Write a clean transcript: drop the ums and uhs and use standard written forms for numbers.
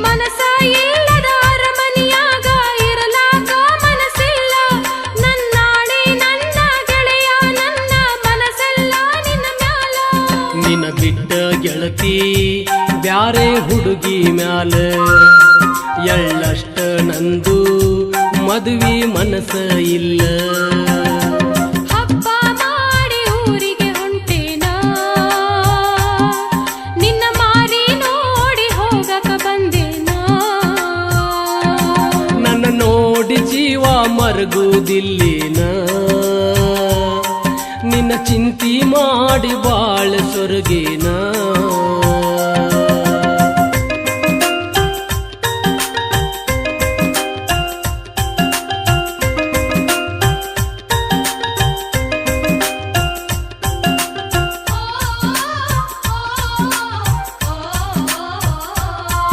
ಮನಸ ಇಲ್ಲದ ಅರಮನಿಯಾಗ ಇರಲಾಕ ಮನಸ್ಸಿಲ್ಲ. ನನ್ನಾಣೆ ನನ್ನ ಗೆಳೆಯ ನನ್ನ ಮನಸ್ಸೆಲ್ಲ ನಿನ್ನ ಮ್ಯಾಲ. ನಿನ್ನ ಬಿಟ್ಟ ಗೆಳತಿ ಬ್ಯಾರೆ ಹುಡುಗಿ ಮ್ಯಾಲ ಎಳ್ಳಷ್ಟ ನಂದು ಮದುವೆ ಮನಸ ಇಲ್ಲ. ಹಬ್ಬ ಮಾಡಿ ಊರಿಗೆ ಹೊಂಟೇನ ನಿನ್ನ ಮಾರಿ ನೋಡಿ ಹೋಗಕ ಬಂದೇನ. ನನ್ನ ನೋಡಿ ಜೀವ ಮರಗುವುದಿಲ್ಲೇನ ನಿನ್ನ ಚಿಂತಿ ಮಾಡಿ ಬಾಳ ಸೊರಗೇನ.